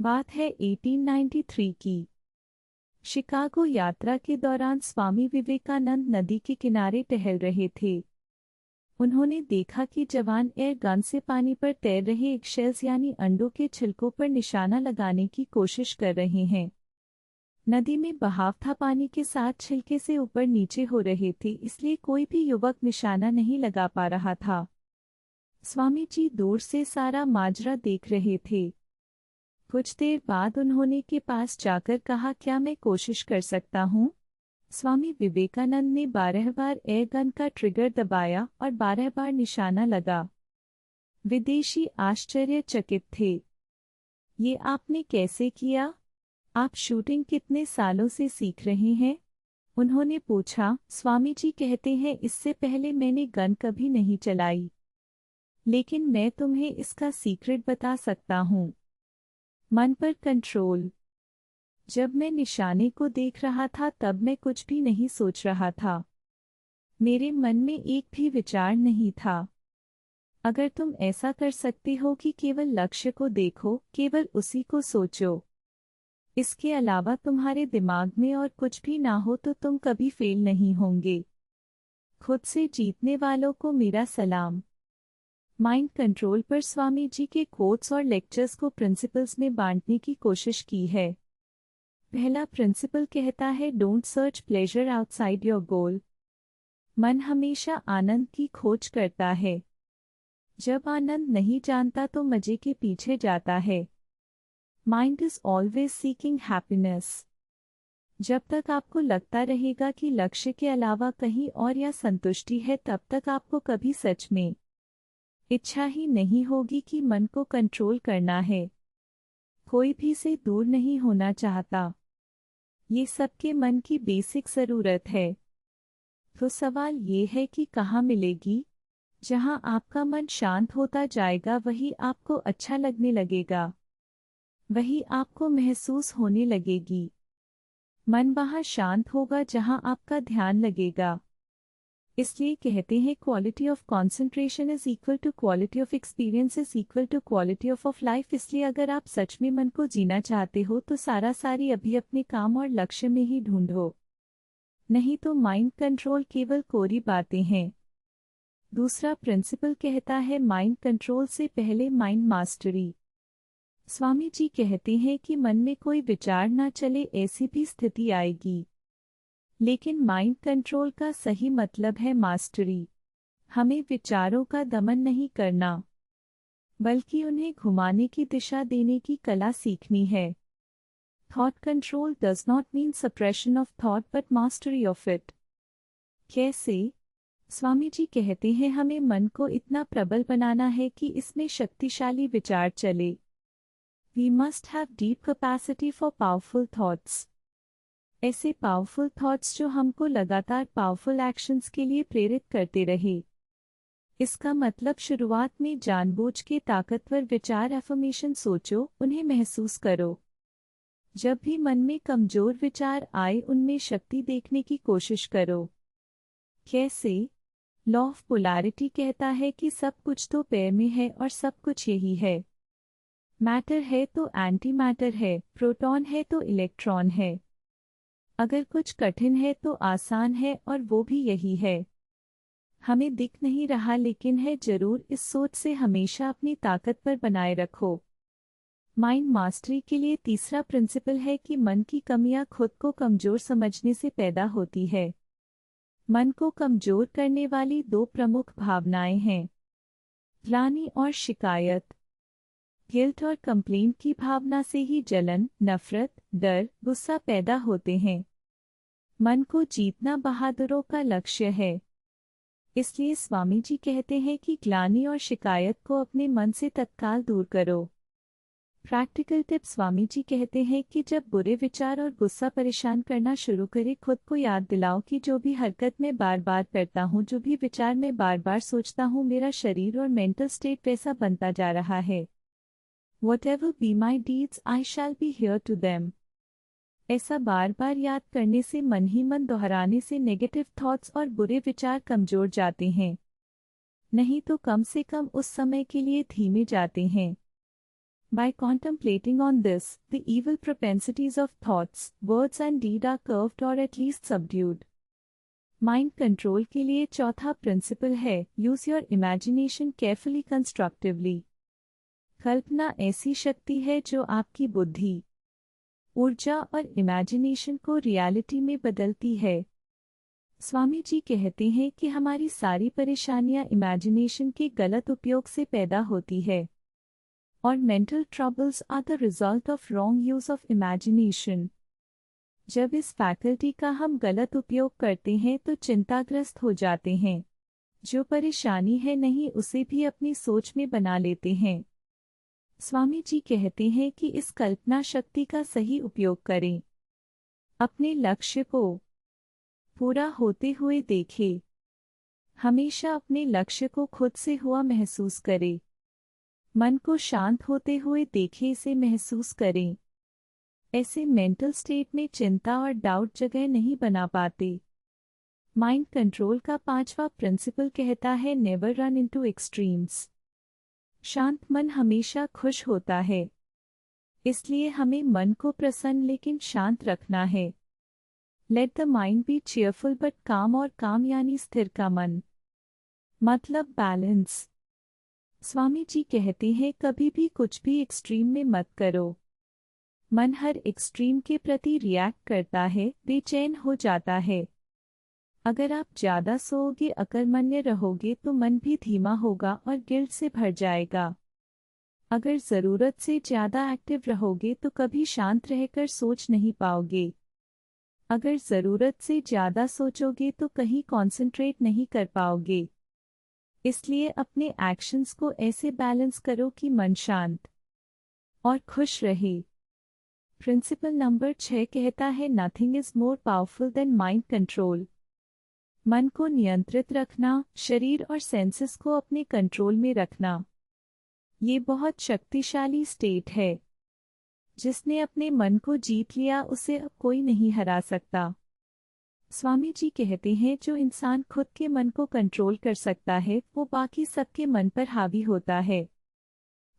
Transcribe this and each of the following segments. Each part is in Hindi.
बात है 1893 की। शिकागो यात्रा के दौरान स्वामी विवेकानंद नदी के किनारे टहल रहे थे। उन्होंने देखा कि जवान एयर गन से पानी पर तैर रहे एगशेल्स यानी अंडों के छिलकों पर निशाना लगाने की कोशिश कर रहे हैं। नदी में बहाव था, पानी के साथ छिलके से ऊपर नीचे हो रहे थे, इसलिए कोई भी युवक निशाना नहीं लगा पा रहा था। स्वामी जी दूर से सारा माजरा देख रहे थे। कुछ देर बाद उन्होंने के पास जाकर कहा, क्या मैं कोशिश कर सकता हूँ? स्वामी विवेकानंद ने 12 बार एयर गन का ट्रिगर दबाया और 12 बार निशाना लगा। विदेशी आश्चर्यचकित थे। ये आपने कैसे किया? आप शूटिंग कितने सालों से सीख रहे हैं? उन्होंने पूछा। स्वामी जी कहते हैं, इससे पहले मैंने गन कभी नहीं चलाई, लेकिन मैं तुम्हें इसका सीक्रेट बता सकता हूँ। मन पर कंट्रोल। जब मैं निशाने को देख रहा था तब मैं कुछ भी नहीं सोच रहा था। मेरे मन में एक भी विचार नहीं था। अगर तुम ऐसा कर सकते हो कि केवल लक्ष्य को देखो, केवल उसी को सोचो, इसके अलावा तुम्हारे दिमाग में और कुछ भी ना हो, तो तुम कभी फेल नहीं होंगे। खुद से जीतने वालों को मेरा सलाम। माइंड कंट्रोल पर स्वामी जी के कोट्स और लेक्चर्स को प्रिंसिपल्स में बांटने की कोशिश की है। पहला प्रिंसिपल कहता है, don't search pleasure outside your goal. मन हमेशा आनंद की खोज करता है। जब आनंद नहीं जानता तो मजे के पीछे जाता है। Mind is always seeking happiness. जब तक आपको लगता रहेगा कि लक्ष्य के अलावा कहीं और या संतुष्टि है, तब तक आपको कभी सच में इच्छा ही नहीं होगी कि मन को कंट्रोल करना है। कोई भी से दूर नहीं होना चाहता। ये सबके मन की बेसिक ज़रूरत है। तो सवाल ये है कि कहाँ मिलेगी? जहाँ आपका मन शांत होता जाएगा वही आपको अच्छा लगने लगेगा, वही आपको महसूस होने लगेगी। मन वहाँ शांत होगा जहाँ आपका ध्यान लगेगा। इसलिए कहते हैं, quality of concentration is equal to quality of experience is equal to quality of life. इसलिए अगर आप सच में मन को जीना चाहते हो तो सारी अभी अपने काम और लक्ष्य में ही ढूंढो, नहीं तो माइंड कंट्रोल केवल कोरी बातें हैं। दूसरा प्रिंसिपल कहता है, माइंड कंट्रोल से पहले माइंड मास्टरी। स्वामी जी कहते हैं कि मन में कोई विचार ना चले, ऐसी भी स्थिति आएगी, लेकिन माइंड कंट्रोल का सही मतलब है मास्टरी। हमें विचारों का दमन नहीं करना, बल्कि उन्हें घुमाने की दिशा देने की कला सीखनी है। Thought control does not mean suppression of thought but mastery of it. कैसे? स्वामी जी कहते हैं, हमें मन को इतना प्रबल बनाना है कि इसमें शक्तिशाली विचार चले। We must have deep capacity for powerful thoughts. ऐसे पावरफुल थॉट्स जो हमको लगातार पावरफुल एक्शंस के लिए प्रेरित करते रहे। इसका मतलब शुरुआत में जानबूझ के ताकतवर विचार अफर्मेशन सोचो, उन्हें महसूस करो। जब भी मन में कमजोर विचार आए उनमें शक्ति देखने की कोशिश करो। कैसे? लॉ ऑफ पोलैरिटी कहता है कि सब कुछ तो पैर में है और सब कुछ यही है। मैटर है तो एंटी मैटर है, प्रोटॉन है तो इलेक्ट्रॉन है। अगर कुछ कठिन है तो आसान है, और वो भी यही है। हमें दिख नहीं रहा लेकिन है जरूर। इस सोच से हमेशा अपनी ताकत पर बनाए रखो। माइंड मास्टरी के लिए तीसरा प्रिंसिपल है कि मन की कमियां खुद को कमजोर समझने से पैदा होती है। मन को कमजोर करने वाली दो प्रमुख भावनाएं हैं, ग्लानि और शिकायत। गिल्ट और कंप्लेंट की भावना से ही जलन, नफरत, डर, गुस्सा पैदा होते हैं। मन को जीतना बहादुरों का लक्ष्य है। इसलिए स्वामी जी कहते हैं कि ग्लानि और शिकायत को अपने मन से तत्काल दूर करो। Practical tip. स्वामी जी कहते हैं कि जब बुरे विचार और गुस्सा परेशान करना शुरू करे, खुद को याद दिलाओ कि जो भी हरकत मैं बार बार करता हूँ, जो भी विचार मैं बार बार सोचता हूँ, मेरा शरीर और मेंटल स्टेट वैसा बनता जा रहा है। Whatever be my deeds, I shall be here to them. ऐसा बार बार याद करने से, मन ही मन दोहराने से नेगेटिव थॉट्स और बुरे विचार कमजोर जाते हैं, नहीं तो कम से कम उस समय के लिए धीमे जाते हैं। By contemplating on this, the evil propensities of thoughts, words and deed are curbed or at least subdued. Mind control के लिए चौथा प्रिंसिपल है, use your imagination carefully constructively. कल्पना ऐसी शक्ति है जो आपकी बुद्धि, ऊर्जा और इमेजिनेशन को रियलिटी में बदलती है। स्वामी जी कहते हैं कि हमारी सारी परेशानियां इमेजिनेशन के गलत उपयोग से पैदा होती है और mental troubles are the result of wrong use of imagination. जब इस फैकल्टी का हम गलत उपयोग करते हैं तो चिंताग्रस्त हो जाते हैं। जो परेशानी है नहीं उसे भी अपनी सोच में बना लेते हैं। स्वामी जी कहते हैं कि इस कल्पना शक्ति का सही उपयोग करें। अपने लक्ष्य को पूरा होते हुए देखें। हमेशा अपने लक्ष्य को खुद से हुआ महसूस करें। मन को शांत होते हुए देखें, इसे महसूस करें। ऐसे मेंटल स्टेट में चिंता और डाउट जगह नहीं बना पाते। माइंड कंट्रोल का पांचवा प्रिंसिपल कहता है, नेवर रन इनटू एक्सट्रीम्स। शांत मन हमेशा खुश होता है, इसलिए हमें मन को प्रसन्न लेकिन शांत रखना है। Late the mind be cheerful but काम, और काम यानी स्थिर का मन, मतलब बैलेंस। स्वामी जी कहते हैं कभी भी कुछ भी एक्सट्रीम में मत करो। मन हर एक्सट्रीम के प्रति रिएक्ट करता है, बेचैन हो जाता है। अगर आप ज्यादा सोओगे, अकर्मण्य रहोगे तो मन भी धीमा होगा और गिल्ट से भर जाएगा। अगर जरूरत से ज्यादा एक्टिव रहोगे तो कभी शांत रहकर सोच नहीं पाओगे। अगर जरूरत से ज्यादा सोचोगे तो कहीं कॉन्सेंट्रेट नहीं कर पाओगे। इसलिए अपने एक्शंस को ऐसे बैलेंस करो कि मन शांत और खुश रहे। प्रिंसिपल नंबर 6 कहता है, nothing is more powerful than mind control. मन को नियंत्रित रखना, शरीर और सेंसेस को अपने कंट्रोल में रखना, ये बहुत शक्तिशाली स्टेट है। जिसने अपने मन को जीत लिया उसे अब कोई नहीं हरा सकता। स्वामी जी कहते हैं जो इंसान खुद के मन को कंट्रोल कर सकता है वो बाकी सबके मन पर हावी होता है।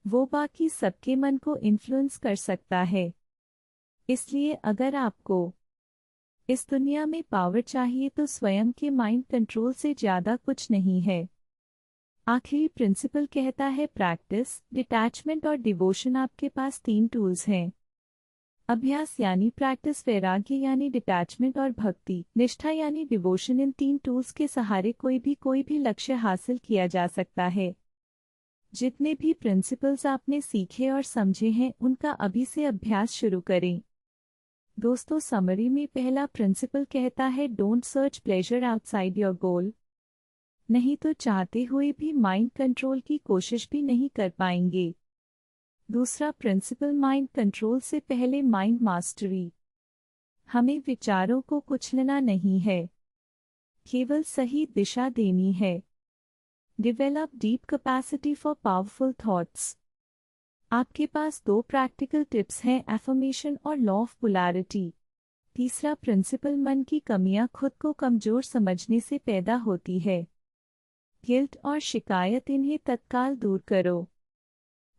वो बाकी सबके मन को इन्फ्लुएंस कर सकता है। इसलिए अगर आपको इस दुनिया में पावर चाहिए तो स्वयं के माइंड कंट्रोल से ज़्यादा कुछ नहीं है। आखिरी प्रिंसिपल कहता है, प्रैक्टिस, डिटैचमेंट और डिवोशन। आपके पास 3 टूल्स हैं। अभ्यास यानी प्रैक्टिस, वैराग्य यानी डिटैचमेंट और भक्ति, निष्ठा यानी डिवोशन। इन 3 टूल्स के सहारे कोई भी लक्ष्य हासिल किया जा सकता है। जितने भी प्रिंसिपल्स आपने सीखे और समझे हैं उनका अभी से अभ्यास शुरू करें। दोस्तों, समरी में पहला प्रिंसिपल कहता है, don't search pleasure outside your goal. नहीं तो चाहते हुए भी माइंड कंट्रोल की कोशिश भी नहीं कर पाएंगे। दूसरा प्रिंसिपल, माइंड कंट्रोल से पहले माइंड मास्टरी। हमें विचारों को कुचलना नहीं है, केवल सही दिशा देनी है। Develop deep capacity for powerful thoughts. आपके पास 2 प्रैक्टिकल टिप्स हैं, एफर्मेशन और लॉ ऑफ पोलैरिटी। तीसरा प्रिंसिपल, मन की कमियां खुद को कमजोर समझने से पैदा होती है। गिल्ट और शिकायत, इन्हें तत्काल दूर करो,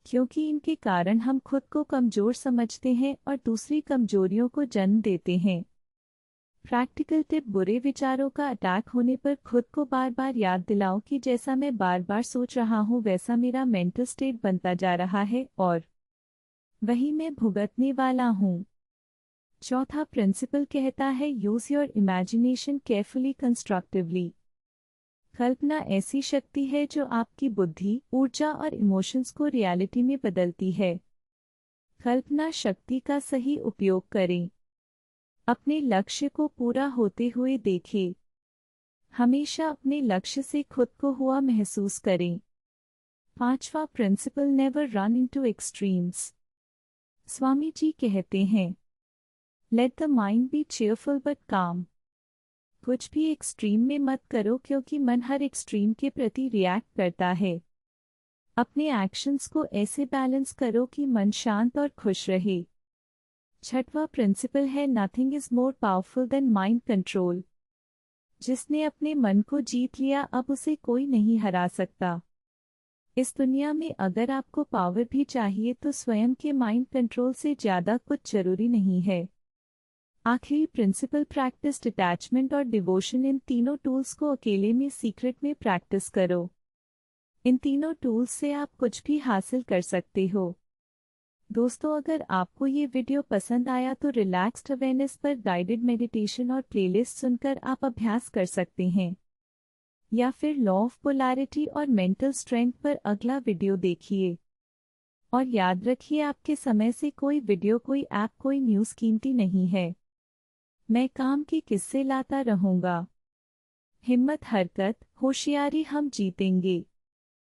क्योंकि इनके कारण हम खुद को कमजोर समझते हैं और दूसरी कमजोरियों को जन्म देते हैं। प्रैक्टिकल टिप, बुरे विचारों का अटैक होने पर खुद को बार बार याद दिलाओ कि जैसा मैं बार बार सोच रहा हूँ वैसा मेरा मेंटल स्टेट बनता जा रहा है और वही मैं भुगतने वाला हूँ। चौथा प्रिंसिपल कहता है, use your imagination carefully constructively. कल्पना ऐसी शक्ति है जो आपकी बुद्धि, ऊर्जा और इमोशंस को रियलिटी में बदलती है। कल्पना शक्ति का सही उपयोग करें। अपने लक्ष्य को पूरा होते हुए देखें। हमेशा अपने लक्ष्य से खुद को हुआ महसूस करें। पांचवा principle, never run into extremes. स्वामी जी कहते हैं, let the mind be cheerful but calm. कुछ भी एक्सट्रीम में मत करो क्योंकि मन हर एक्सट्रीम के प्रति रिएक्ट करता है। अपने एक्शंस को ऐसे बैलेंस करो कि मन शांत और खुश रहे। छठवां प्रिंसिपल है, nothing is more powerful than mind control. जिसने अपने मन को जीत लिया अब उसे कोई नहीं हरा सकता। इस दुनिया में अगर आपको पावर भी चाहिए तो स्वयं के माइंड कंट्रोल से ज़्यादा कुछ जरूरी नहीं है। आखिरी प्रिंसिपल प्रैक्टिस डिटैचमेंट और डिवोशन। इन तीनों टूल्स को अकेले में सीक्रेट में प्रैक्टिस करो। इन तीनों टूल्स से आप कुछ भी हासिल कर सकते हो। दोस्तों, अगर आपको ये वीडियो पसंद आया तो रिलैक्स्ड अवेयरनेस पर गाइडेड मेडिटेशन और प्लेलिस्ट सुनकर आप अभ्यास कर सकते हैं, या फिर लॉ ऑफ पोलैरिटी और मेंटल स्ट्रेंथ पर अगला वीडियो देखिए। और याद रखिए, आपके समय से कोई वीडियो, कोई ऐप, कोई न्यूज़ कीमती नहीं है। मैं काम के किस्से लाता रहूंगा। हिम्मत, हरकत, होशियारी, हम जीतेंगे।